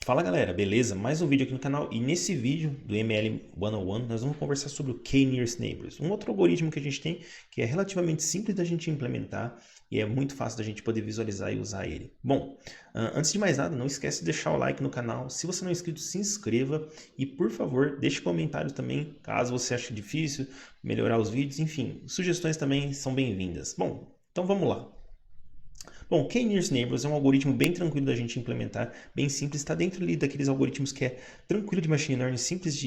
Fala galera, beleza? Mais um vídeo aqui no canal e nesse vídeo do ML 101 nós vamos conversar sobre o K-Nearest Neighbors, um outro algoritmo que a gente tem que é relativamente simples da gente implementar e é muito fácil da gente poder visualizar e usar ele. Bom, antes de mais nada, não esquece de deixar o like no canal, se você não é inscrito se inscreva e por favor deixe comentários também caso você ache difícil melhorar os vídeos, enfim, sugestões também são bem-vindas. Bom, então vamos lá. Bom, o K-Nearest Neighbors é um algoritmo bem tranquilo da gente implementar, bem simples, está dentro ali daqueles algoritmos que é tranquilo de machine learning, simples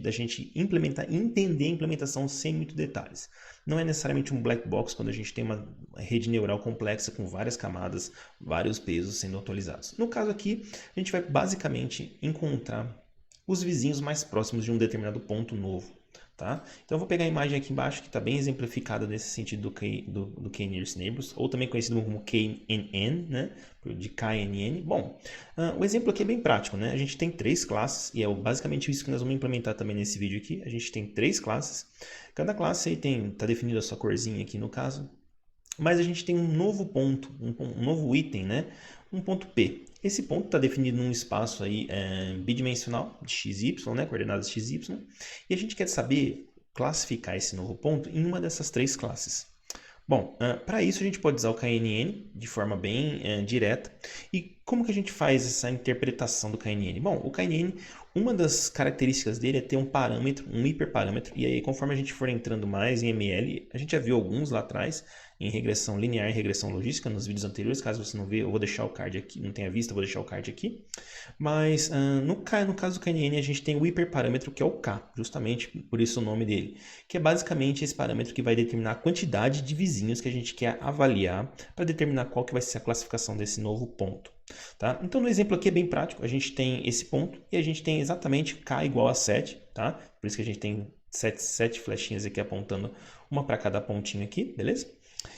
da gente implementar e entender a implementação sem muitos detalhes. Não é necessariamente um black box quando a gente tem uma rede neural complexa com várias camadas, vários pesos sendo atualizados. No caso aqui, a gente vai basicamente encontrar os vizinhos mais próximos de um determinado ponto novo. Tá? Então eu vou pegar a imagem aqui embaixo que está bem exemplificada nesse sentido do K-Nearest Neighbors, ou também conhecido como KNN, né? De KNN. Bom, o exemplo aqui é bem prático, né? A gente tem três classes, e é basicamente isso que nós vamos implementar também nesse vídeo aqui. A gente tem três classes, cada classe está definida a sua corzinha aqui no caso, mas a gente tem um novo ponto, um novo item, né? Um ponto P. Esse ponto está definido num espaço aí, bidimensional de xy, né? Coordenadas xy, e a gente quer saber classificar esse novo ponto em uma dessas três classes. Bom, para isso a gente pode usar o KNN de forma bem direta. E como que a gente faz essa interpretação do KNN? Bom, o KNN, uma das características dele é ter um parâmetro, um hiperparâmetro, e aí conforme a gente for entrando mais em ML, a gente já viu alguns lá atrás, em regressão linear e regressão logística, nos vídeos anteriores, caso você não vê, eu vou deixar o card aqui, não tenha visto, eu vou deixar o card aqui. Mas no caso do KNN, a gente tem o hiperparâmetro que é o K, justamente por isso o nome dele, que é basicamente esse parâmetro que vai determinar a quantidade de vizinhos que a gente quer avaliar para determinar qual que vai ser a classificação desse novo ponto. Tá? Então no exemplo aqui é bem prático, a gente tem esse ponto e a gente tem exatamente K igual a 7, tá? Por isso que a gente tem sete flechinhas aqui apontando uma para cada pontinho aqui, beleza?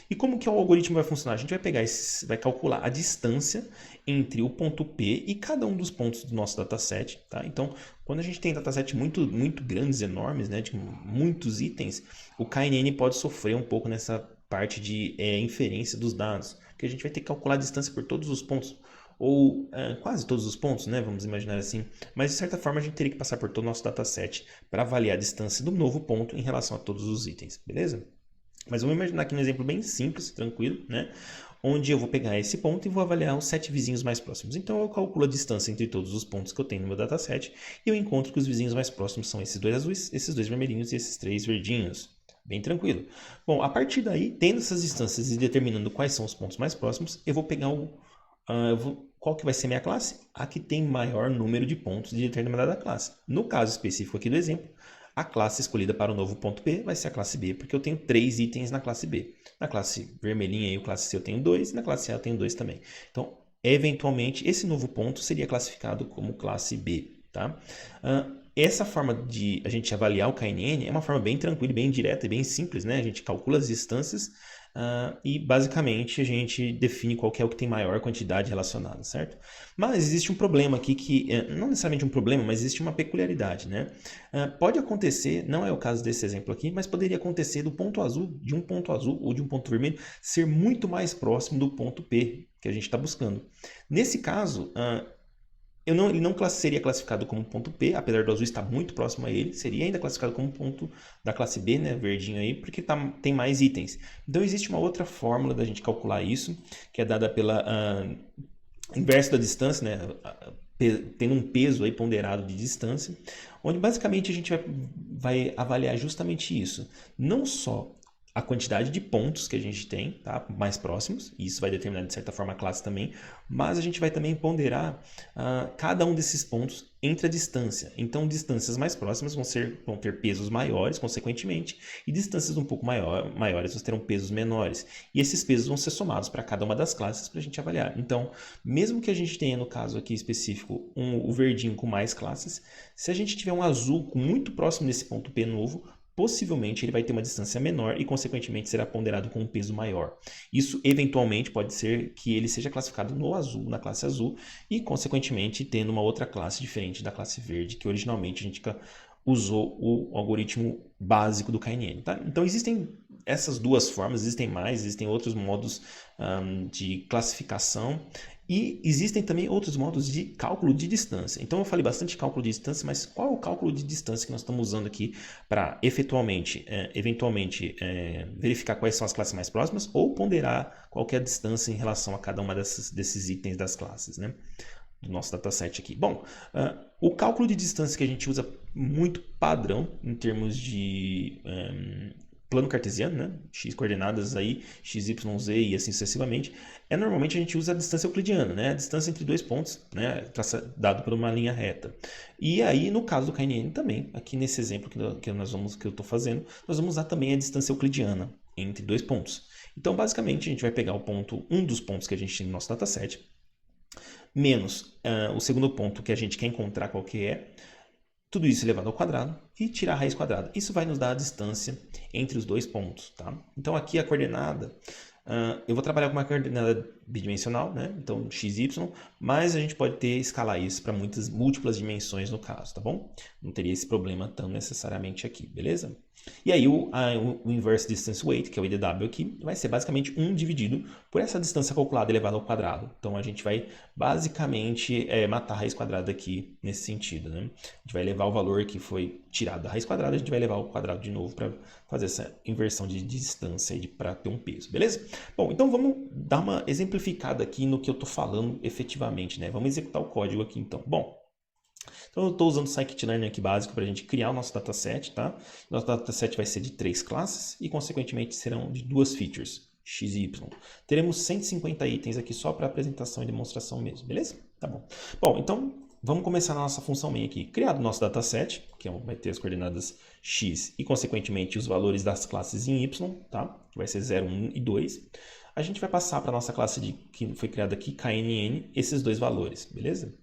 E como que o algoritmo vai funcionar? A gente vai pegar vai calcular a distância entre o ponto P e cada um dos pontos do nosso dataset, tá? Então, quando a gente tem dataset muito grandes, enormes, né, de muitos itens, o KNN pode sofrer um pouco nessa parte de inferência dos dados, porque a gente vai ter que calcular a distância por todos os pontos, ou quase todos os pontos, né? Vamos imaginar assim. Mas de certa forma a gente teria que passar por todo o nosso dataset para avaliar a distância do novo ponto em relação a todos os itens, beleza? Mas vamos imaginar aqui um exemplo bem simples, tranquilo, né? Onde eu vou pegar esse ponto e vou avaliar os 7 vizinhos mais próximos. Então eu calculo a distância entre todos os pontos que eu tenho no meu dataset e eu encontro que os vizinhos mais próximos são esses dois azuis, esses dois vermelhinhos e esses três verdinhos. Bem tranquilo. Bom, a partir daí, tendo essas distâncias e determinando quais são os pontos mais próximos, eu vou pegar qual que vai ser minha classe? A que tem maior número de pontos de determinada classe. No caso específico aqui do exemplo, a classe escolhida para o novo ponto P vai ser a classe B, porque eu tenho 3 itens na classe B. Na classe vermelhinha e a classe C eu tenho 2, e na classe A eu tenho 2 também. Então, eventualmente, esse novo ponto seria classificado como classe B. Tá? Essa forma de a gente avaliar o KNN é uma forma bem tranquila, bem direta e bem simples. Né? A gente calcula as distâncias e basicamente a gente define qual que é o que tem maior quantidade relacionada, certo? Mas existe um problema aqui que, não necessariamente um problema, mas existe uma peculiaridade, né? Pode acontecer, não é o caso desse exemplo aqui, mas poderia acontecer do ponto azul, de um ponto azul ou de um ponto vermelho, ser muito mais próximo do ponto P que a gente está buscando. Nesse caso, ele não seria classificado como ponto P, apesar do azul estar muito próximo a ele, seria ainda classificado como ponto da classe B, né, verdinho aí, porque tem mais itens. Então existe uma outra fórmula da gente calcular isso, que é dada pela inverso da distância, né, tendo um peso aí ponderado de distância, onde basicamente a gente vai avaliar justamente isso. Não só a quantidade de pontos que a gente tem, tá? Mais próximos, e isso vai determinar de certa forma a classe também, mas a gente vai também ponderar cada um desses pontos entre a distância. Então, distâncias mais próximas vão ter pesos maiores, consequentemente, e distâncias um pouco maiores terão pesos menores. E esses pesos vão ser somados para cada uma das classes para a gente avaliar. Então, mesmo que a gente tenha, no caso aqui específico, o verdinho com mais classes, se a gente tiver um azul muito próximo desse ponto P novo, possivelmente ele vai ter uma distância menor e, consequentemente, será ponderado com um peso maior. Isso, eventualmente, pode ser que ele seja classificado no azul, na classe azul, e, consequentemente, tendo uma outra classe diferente da classe verde, que originalmente a gente usou o algoritmo básico do KNN. Tá? Então existem essas duas formas, existem mais, existem outros modos de classificação e existem também outros modos de cálculo de distância. Então eu falei bastante de cálculo de distância, mas qual é o cálculo de distância que nós estamos usando aqui para eventualmente verificar quais são as classes mais próximas ou ponderar qual que é a distância em relação a cada uma desses itens das classes, né? Do nosso dataset aqui. Bom, o cálculo de distância que a gente usa muito padrão em termos de plano cartesiano, né? X coordenadas aí, x, y, z e assim sucessivamente, normalmente a gente usa a distância euclidiana, né? A distância entre dois pontos, né? Dado por uma linha reta. E aí, no caso do KNN também, aqui nesse exemplo que eu estou fazendo, nós vamos usar também a distância euclidiana entre dois pontos. Então, basicamente, a gente vai pegar um dos pontos que a gente tem no nosso dataset, menos o segundo ponto que a gente quer encontrar qual que é, tudo isso elevado ao quadrado e tirar a raiz quadrada. Isso vai nos dar a distância entre os dois pontos, tá? Então aqui a coordenada, eu vou trabalhar com uma coordenada bidimensional, né? Então x, y, mas a gente pode escalar isso para múltiplas dimensões no caso, tá bom? Não teria esse problema tão necessariamente aqui, beleza? E aí o inverse distance weight, que é o IDW aqui, vai ser basicamente 1 dividido por essa distância calculada elevada ao quadrado. Então a gente vai basicamente matar a raiz quadrada aqui nesse sentido, né? A gente vai levar o valor que foi tirado da raiz quadrada, a gente vai levar ao quadrado de novo para fazer essa inversão de distância para ter um peso, beleza? Bom, então vamos dar uma exemplificada aqui no que eu estou falando efetivamente, né? Vamos executar o código aqui então. Bom, então eu estou usando o scikit-learn aqui básico para a gente criar o nosso dataset, tá? Nosso dataset vai ser de 3 classes e consequentemente serão de 2 features, x e y. Teremos 150 itens aqui só para apresentação e demonstração mesmo, beleza? Tá bom. Bom, então vamos começar na nossa função main aqui. Criado o nosso dataset, que vai ter as coordenadas x e consequentemente os valores das classes em y, tá? Que vai ser 0, 1 e 2. A gente vai passar para a nossa classe que foi criada aqui, KNN, esses dois valores, beleza?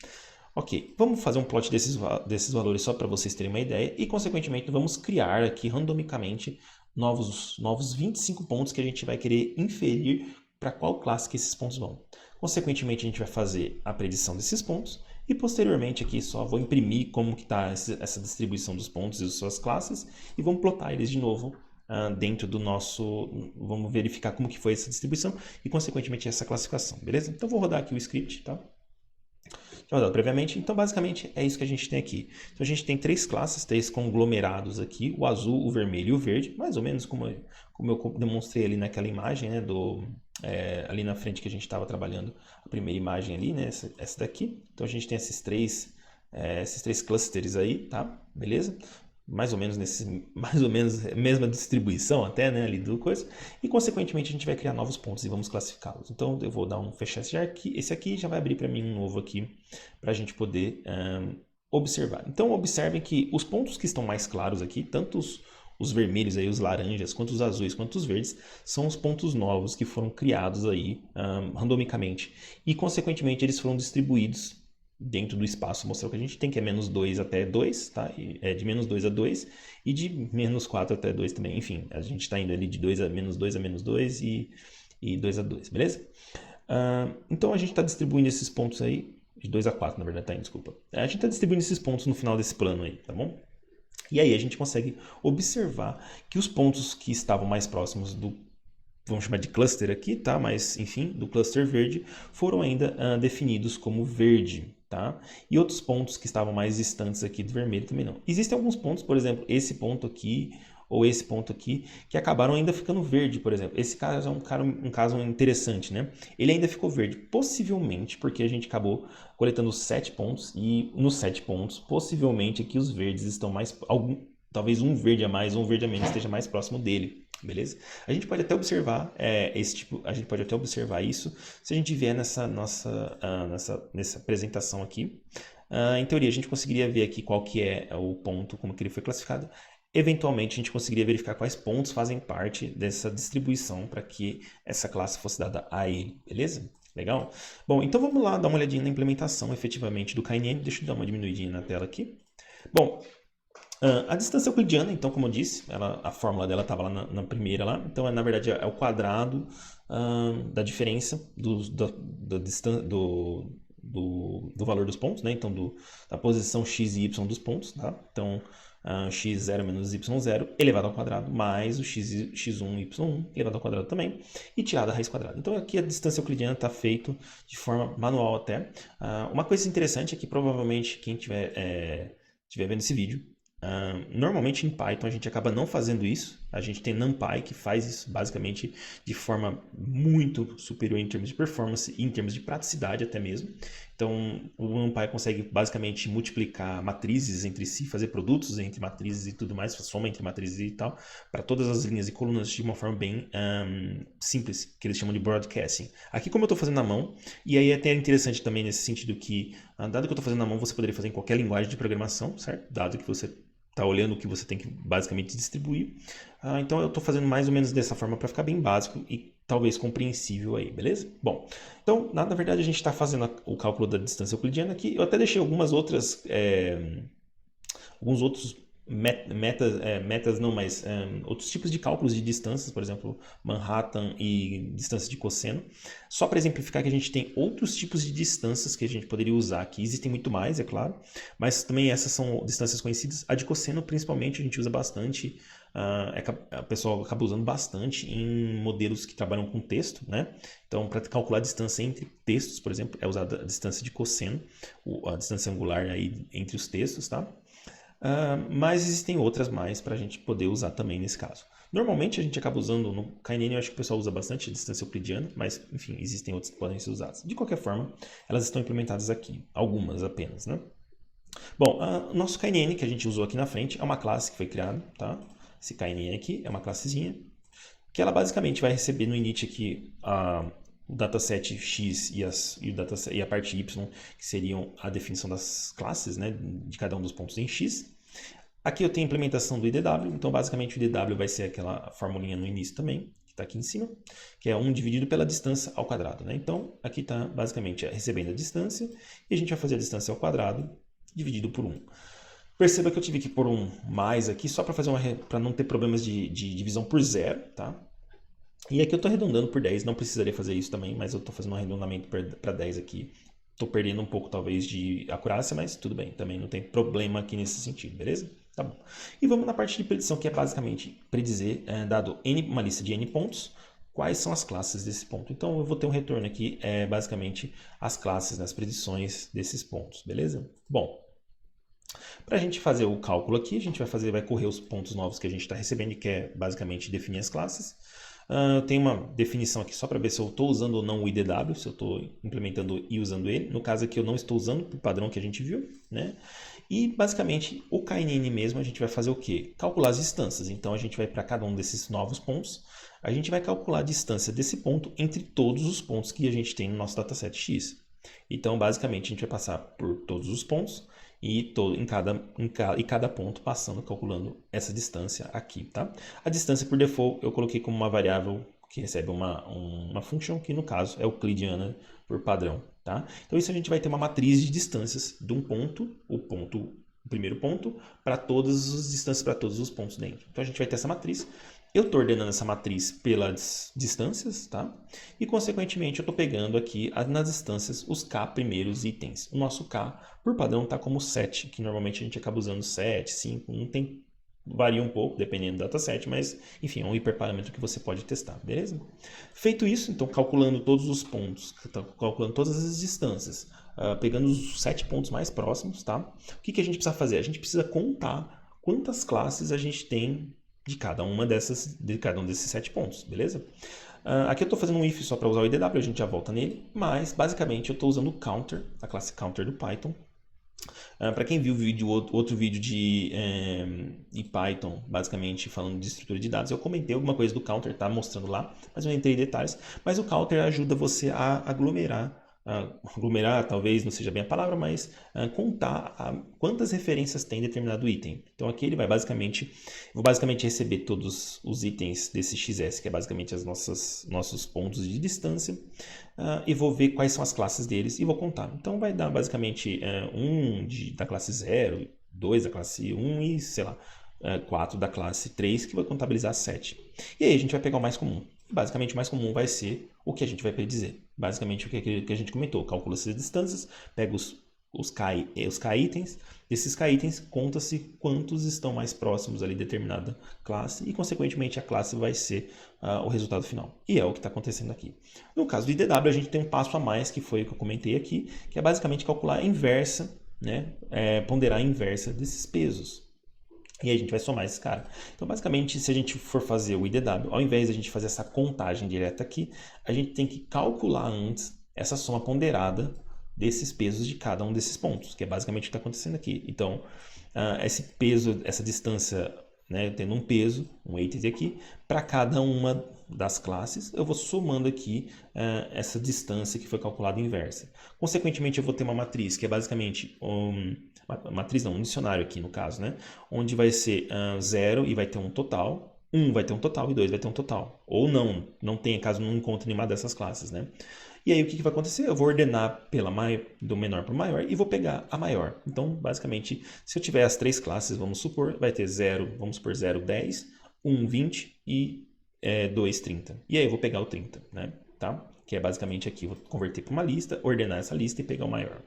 Ok, vamos fazer um plot desses valores só para vocês terem uma ideia e, consequentemente, vamos criar aqui randomicamente novos 25 pontos que a gente vai querer inferir para qual classe que esses pontos vão. Consequentemente, a gente vai fazer a predição desses pontos e, posteriormente, aqui só vou imprimir como que está essa distribuição dos pontos e das suas classes e vamos plotar eles de novo dentro do nosso... Vamos verificar como que foi essa distribuição e, consequentemente, essa classificação, beleza? Então, vou rodar aqui o script, tá? Rodado previamente. Então, basicamente, é isso que a gente tem aqui. Então, a gente tem 3 classes, 3 conglomerados aqui, o azul, o vermelho e o verde, mais ou menos como eu demonstrei ali naquela imagem, né, ali na frente que a gente estava trabalhando, a primeira imagem ali, né, essa daqui. Então, a gente tem esses três clusters aí, tá? Beleza? Mais ou menos mesma distribuição até, né, ali do coisa, e consequentemente a gente vai criar novos pontos e vamos classificá-los. Então eu vou dar um fechar esse aqui já vai abrir para mim um novo aqui para a gente poder observar. Então observem que os pontos que estão mais claros aqui, tanto os vermelhos aí, os laranjas, quanto os azuis, quanto os verdes, são os pontos novos que foram criados aí randomicamente e consequentemente eles foram distribuídos dentro do espaço mostrou que a gente tem, que é menos 2 até 2, tá? De menos 2 a 2 e de menos 4 até 2 também. Enfim, a gente está indo ali de 2 a menos 2 e 2 a 2, beleza? Então a gente está distribuindo esses pontos aí, de 2 a 4 na verdade, tá? Desculpa. A gente está distribuindo esses pontos no final desse plano aí, tá bom? E aí a gente consegue observar que os pontos que estavam mais próximos vamos chamar de cluster aqui, tá? Mas, enfim, do cluster verde, foram ainda definidos como verde, tá? E outros pontos que estavam mais distantes aqui do vermelho também não. Existem alguns pontos, por exemplo, esse ponto aqui ou esse ponto aqui, que acabaram ainda ficando verde, por exemplo. Esse caso é um caso interessante, né? Ele ainda ficou verde, possivelmente porque a gente acabou coletando 7 pontos e nos 7 pontos, possivelmente aqui os verdes estão talvez um verde a mais ou um verde a menos esteja mais próximo dele. Beleza? A gente pode até observar isso se a gente vier nessa apresentação aqui. Em teoria, a gente conseguiria ver aqui qual que é o ponto, como que ele foi classificado. Eventualmente, a gente conseguiria verificar quais pontos fazem parte dessa distribuição para que essa classe fosse dada a ele. Beleza? Legal? Bom, então vamos lá dar uma olhadinha na implementação efetivamente do KNN. Deixa eu dar uma diminuidinha na tela aqui. Bom, a distância euclidiana, então, como eu disse, a fórmula dela estava lá na primeira lá. Então, na verdade, é o do valor dos pontos, né? Então da posição x e y dos pontos, tá? Então x0 menos y0 elevado ao quadrado mais o x1 y1 elevado ao quadrado também e tirado a raiz quadrada. Então aqui a distância euclidiana está feito de forma manual até. Uma coisa interessante é que provavelmente quem estiver vendo esse vídeo, normalmente em Python a gente acaba não fazendo isso. A gente tem NumPy que faz isso basicamente de forma muito superior em termos de performance e em termos de praticidade até mesmo. Então o NumPy consegue basicamente multiplicar matrizes entre si, fazer produtos entre matrizes e tudo mais, soma entre matrizes e tal, para todas as linhas e colunas de uma forma bem simples, que eles chamam de broadcasting. Aqui como eu estou fazendo na mão, e aí é até interessante também nesse sentido que, dado que eu estou fazendo na mão, você poderia fazer em qualquer linguagem de programação, certo? Dado que você está olhando o que você tem que basicamente distribuir. Então eu estou fazendo mais ou menos dessa forma para ficar bem básico e talvez compreensível aí, beleza? Bom, então na verdade a gente está fazendo o cálculo da distância euclidiana aqui. Eu até deixei alguns outros outros tipos de cálculos de distâncias, por exemplo, Manhattan e distância de cosseno. Só para exemplificar que a gente tem outros tipos de distâncias que a gente poderia usar aqui. Existem muito mais, é claro, mas também essas são distâncias conhecidas. A de cosseno, principalmente, a gente usa bastante, o pessoal acaba usando bastante em modelos que trabalham com texto, né? Então, para calcular a distância entre textos, por exemplo, é usada a distância de cosseno, a distância angular aí entre os textos, tá? Mas existem outras mais para a gente poder usar também nesse caso. Normalmente a gente acaba usando, no KNN eu acho que o pessoal usa bastante a distância euclidiana, mas enfim, existem outras que podem ser usadas. De qualquer forma, elas estão implementadas aqui, algumas apenas, né? Bom, nosso KNN que a gente usou aqui na frente é uma classe que foi criada, tá? Esse KNN aqui é uma classezinha, que ela basicamente vai receber no init aqui o dataset x e a parte y, que seriam a definição das classes, né, de cada um dos pontos em x. Aqui eu tenho a implementação do IDW, então basicamente o IDW vai ser aquela formulinha no início também, que está aqui em cima, que é 1 dividido pela distância ao quadrado, né? Então aqui está basicamente recebendo a distância, e a gente vai fazer a distância ao quadrado dividido por 1. Perceba que eu tive que pôr um mais aqui só para não ter problemas de divisão por zero, tá? E aqui eu estou arredondando por 10, não precisaria fazer isso também, mas eu estou fazendo um arredondamento para 10 aqui. Estou perdendo um pouco talvez de acurácia, mas tudo bem, também não tem problema aqui nesse sentido, beleza? Tá bom. E vamos na parte de predição, que é basicamente predizer, dado uma lista de n pontos, quais são as classes desse ponto. Então eu vou ter um retorno aqui, basicamente as classes, as predições desses pontos, beleza? Bom, para a gente fazer o cálculo aqui, a gente vai correr os pontos novos que a gente está recebendo, que é basicamente definir as classes. Eu tenho uma definição aqui só para ver se eu estou usando ou não o IDW, se eu estou implementando e usando ele. No caso aqui eu não estou usando por padrão que a gente viu, né? E basicamente o KNN mesmo a gente vai fazer o quê? Calcular as distâncias. Então a gente vai para cada um desses novos pontos, a gente vai calcular a distância desse ponto entre todos os pontos que a gente tem no nosso dataset X. Então basicamente a gente vai passar por todos os pontos e cada ponto passando, calculando essa distância aqui, tá? A distância por default eu coloquei como uma variável que recebe uma função que no caso é euclidiana por padrão, tá? Então isso a gente vai ter uma matriz de distâncias de um ponto, o primeiro ponto, para todas as distâncias para todos os pontos dentro. Então a gente vai ter essa matriz. Eu estou ordenando essa matriz pelas distâncias, tá? E, consequentemente, eu estou pegando aqui nas distâncias os k primeiros itens. O nosso k, por padrão, está como 7, que normalmente a gente acaba usando 7, 5, não tem... Varia um pouco, dependendo do dataset, mas, enfim, é um hiperparâmetro que você pode testar, beleza? Feito isso, então, calculando todos os pontos, calculando todas as distâncias, pegando os 7 pontos mais próximos, tá? O que a gente precisa fazer? A gente precisa contar quantas classes a gente tem de cada um desses 7 pontos, beleza? Aqui eu estou fazendo um if só para usar o IDW, a gente já volta nele, mas basicamente eu estou usando o counter, a classe counter do Python. Para quem viu outro vídeo de Python, basicamente falando de estrutura de dados, eu comentei alguma coisa do counter, tá mostrando lá, mas eu não entrei em detalhes. Mas o counter ajuda você a aglomerar talvez não seja bem a palavra, mas contar quantas referências tem determinado item. Então aqui ele vou basicamente receber todos os itens desse XS, que é basicamente nossos pontos de distância, e vou ver quais são as classes deles e vou contar. Então vai dar basicamente 1 da classe 0, 2 da classe 1 e, sei lá, 4 da classe 3, que vai contabilizar 7. E aí a gente vai pegar o mais comum. Basicamente, o mais comum vai ser o que a gente vai predizer. Basicamente, o que a gente comentou. Calcula essas distâncias, pega os K-itens. Desses K-itens, conta-se quantos estão mais próximos ali de determinada classe e, consequentemente, a classe vai ser o resultado final. E é o que está acontecendo aqui. No caso do IDW, a gente tem um passo a mais, que foi o que eu comentei aqui, que é basicamente calcular a inversa, né? Ponderar a inversa desses pesos. E aí a gente vai somar esse cara. Então, basicamente, se a gente for fazer o IDW, ao invés de a gente fazer essa contagem direta aqui, a gente tem que calcular antes essa soma ponderada desses pesos de cada um desses pontos, que é basicamente o que está acontecendo aqui. Então, esse peso, essa distância, né, tendo um peso, um weighted aqui, para cada uma das classes, eu vou somando aqui essa distância que foi calculada inversa. Consequentemente, eu vou ter uma matriz que é basicamente matriz não, um dicionário aqui no caso, né? Onde vai ser 0 e vai ter um total, 1 vai ter um total e 2 vai ter um total. Ou não tenha, caso não encontre nenhuma dessas classes, né? E aí o que vai acontecer? Eu vou ordenar do menor para o maior e vou pegar a maior. Então, basicamente, se eu tiver as três classes, vamos supor, vai ter 0, vamos supor 0, 10, 1, 20 e 2, 30. E aí eu vou pegar o 30, né? Tá? Que é basicamente aqui, vou converter para uma lista, ordenar essa lista e pegar o maior.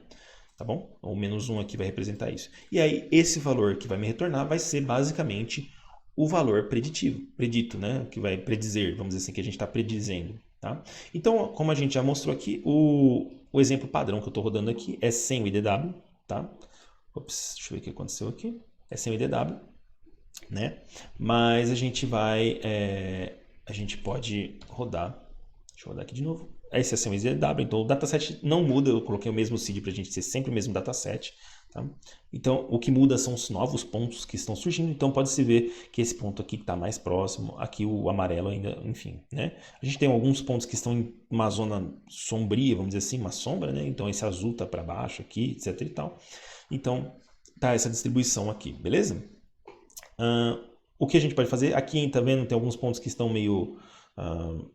Tá bom? O menos 1 aqui vai representar isso. E aí, esse valor que vai me retornar vai ser basicamente o valor predito, né? Que vai predizer, vamos dizer assim, que a gente está predizendo. Tá? Então, como a gente já mostrou aqui, o exemplo padrão que eu estou rodando aqui é sem o IDW. Tá? Ops, deixa eu ver o que aconteceu aqui. É sem o IDW, né? Mas a gente a gente pode rodar. Deixa eu rodar aqui de novo. Esse é sem o IDW, então o dataset não muda, eu coloquei o mesmo seed para a gente ser sempre o mesmo dataset. Tá? Então, o que muda são os novos pontos que estão surgindo. Então, pode-se ver que esse ponto aqui está mais próximo, aqui o amarelo ainda, enfim. Né? A gente tem alguns pontos que estão em uma zona sombria, vamos dizer assim, uma sombra. Né? Então, esse azul está para baixo aqui, etc. E tal. Então, tá essa distribuição aqui, beleza? O que a gente pode fazer? Aqui, tá vendo, tem alguns pontos que estão meio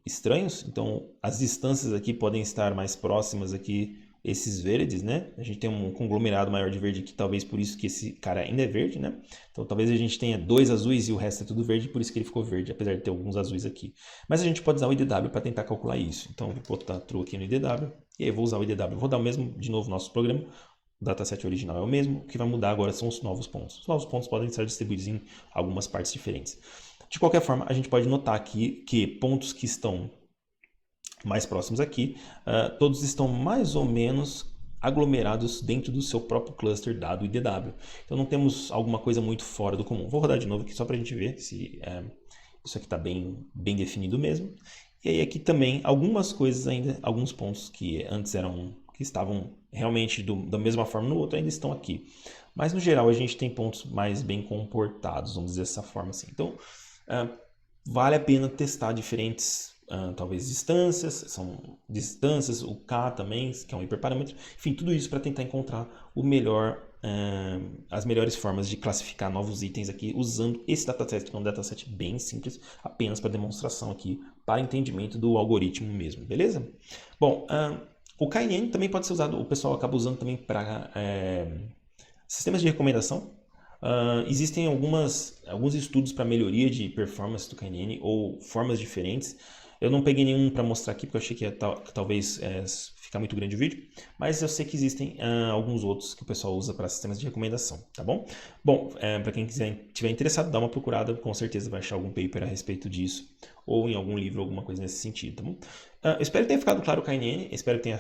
estranhos. Então, as distâncias aqui podem estar mais próximas aqui, esses verdes, né? A gente tem um conglomerado maior de verde aqui, talvez por isso que esse cara ainda é verde, né? Então, talvez a gente tenha 2 azuis e o resto é tudo verde, por isso que ele ficou verde, apesar de ter alguns azuis aqui. Mas a gente pode usar o IDW para tentar calcular isso. Então, vou botar true aqui no IDW, e aí eu vou usar o IDW. Vou dar o mesmo, de novo, nosso programa. O dataset original é o mesmo, o que vai mudar agora são os novos pontos. Os novos pontos podem estar distribuídos em algumas partes diferentes. De qualquer forma, a gente pode notar aqui que pontos que estão mais próximos aqui, todos estão mais ou menos aglomerados dentro do seu próprio cluster dado IDW. Então não temos alguma coisa muito fora do comum. Vou rodar de novo aqui só para a gente ver se isso aqui está bem definido mesmo. E aí aqui também algumas coisas ainda, alguns pontos que antes que estavam realmente da mesma forma no outro ainda estão aqui. Mas no geral a gente tem pontos mais bem comportados, vamos dizer dessa forma assim. Então vale a pena testar diferentes, talvez são distâncias, o K também, que é um hiperparâmetro, enfim, tudo isso para tentar encontrar as melhores formas de classificar novos itens aqui usando esse dataset, que é um dataset bem simples, apenas para demonstração aqui, para entendimento do algoritmo mesmo, beleza? Bom, o KNN também pode ser usado, o pessoal acaba usando também para sistemas de recomendação. Existem alguns estudos para melhoria de performance do KNN ou formas diferentes. Eu não peguei nenhum para mostrar aqui porque eu achei que talvez ficar muito grande o vídeo, mas eu sei que existem alguns outros que o pessoal usa para sistemas de recomendação, tá bom? Bom, para quem estiver interessado, dá uma procurada, com certeza vai achar algum paper a respeito disso, ou em algum livro, alguma coisa nesse sentido, tá bom? Eu espero que tenha ficado claro o KNN, espero que tenha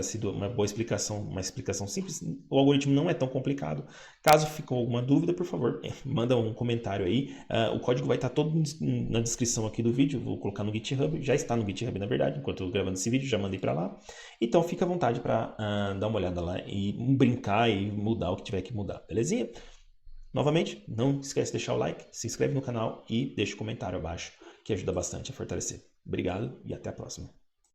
sido uma boa explicação, uma explicação simples. O algoritmo não é tão complicado. Caso ficou alguma dúvida, por favor, manda um comentário aí. O código vai estar todo na descrição aqui do vídeo, vou colocar no GitHub, já está no GitHub na verdade, enquanto eu estou gravando esse vídeo, já mandei para lá. Então fica à vontade para dar uma olhada lá e brincar e mudar o que tiver que mudar, belezinha? Novamente, não esquece de deixar o like, se inscreve no canal e deixa o comentário abaixo, que ajuda bastante a fortalecer. Obrigado e até a próxima.